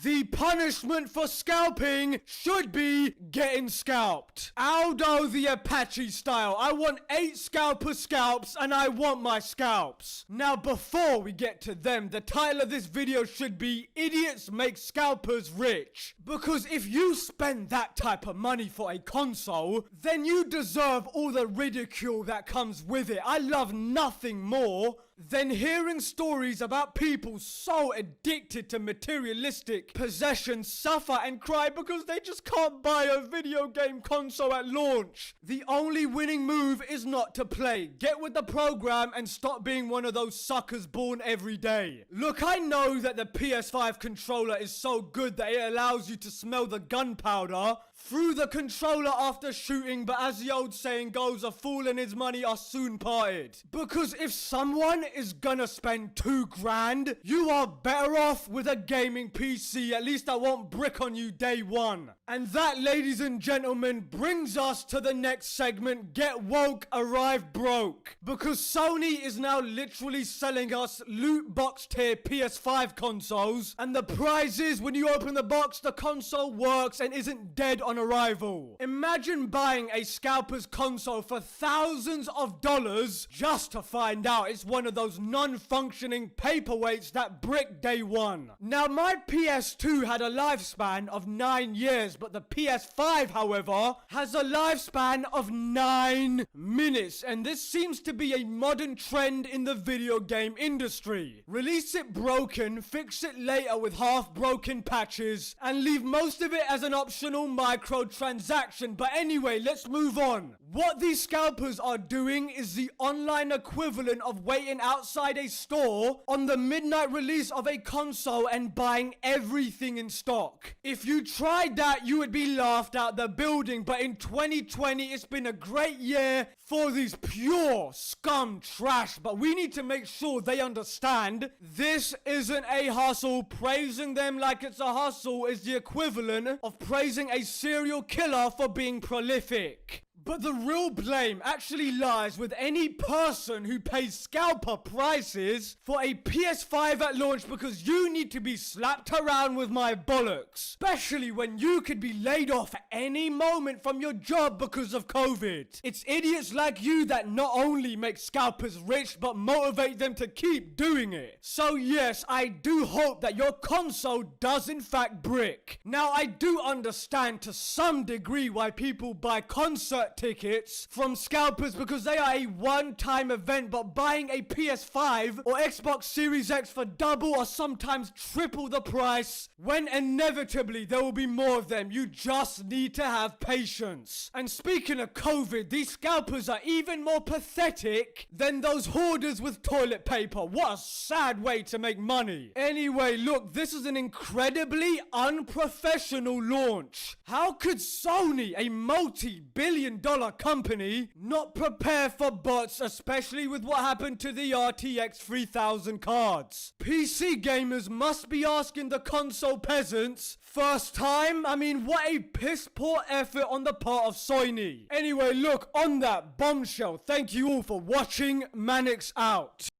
The punishment for scalping should be getting scalped. Aldo the Apache style. I want 8 scalper scalps and I want my scalps. Now before we get to them, the title of this video should be Idiots Make Scalpers Rich. Because if you spend that type of money for a console, then you deserve all the ridicule that comes with it. I love nothing more than hearing stories about people so addicted to materialistic possessions suffer and cry because they just can't buy a video game console at launch. The only winning move is not to play. Get with the program and stop being one of those suckers born every day. Look, I know that the PS5 controller is so good that it allows you to smell the gunpowder through the controller after shooting, but as the old saying goes, a fool and his money are soon parted. Because if someone is gonna spend $2,000, you are better off with a gaming PC. At least I won't brick on you day one. And that, ladies and gentlemen, brings us to the next segment, Get Woke, Arrive Broke. Because Sony is now literally selling us loot box tier PS5 consoles, and the prize is when you open the box, the console works and isn't dead on arrival. Imagine buying a Scalpers console for thousands of dollars just to find out it's one of those non-functioning paperweights that brick day one. Now my PS2 had a lifespan of 9 years, but the PS5, however, has a lifespan of 9 minutes, and this seems to be a modern trend in the video game industry. Release it broken, fix it later with half-broken patches, and leave most of it as an optional microtransaction. But anyway, let's move on. What these scalpers are doing is the online equivalent of waiting outside a store on the midnight release of a console and buying everything in stock. If you tried that, you would be laughed out the building, but in 2020, it's been a great year for these pure scum trash, but we need to make sure they understand this isn't a hustle. Praising them like it's a hustle is the equivalent of praising a serial killer for being prolific. But the real blame actually lies with any person who pays scalper prices for a PS5 at launch, because you need to be slapped around with my bollocks. Especially when you could be laid off at any moment from your job because of COVID. It's idiots like you that not only make scalpers rich, but motivate them to keep doing it. So yes, I do hope that your console does in fact brick. Now I do understand to some degree why people buy concert tickets from scalpers, because they are a one-time event, but buying a PS5 or Xbox Series X for double or sometimes triple the price, when inevitably there will be more of them. You just need to have patience. And speaking of COVID, these scalpers are even more pathetic than those hoarders with toilet paper. What a sad way to make money. Anyway, look, this is an incredibly unprofessional launch. How could Sony, a multi-billion-dollar company, not prepare for bots, especially with what happened to the RTX 3000 cards? PC gamers must be asking the console peasants, first time? I mean, what a piss poor effort on the part of Sony. Anyway, look, on that bombshell, thank you all for watching. Manix out.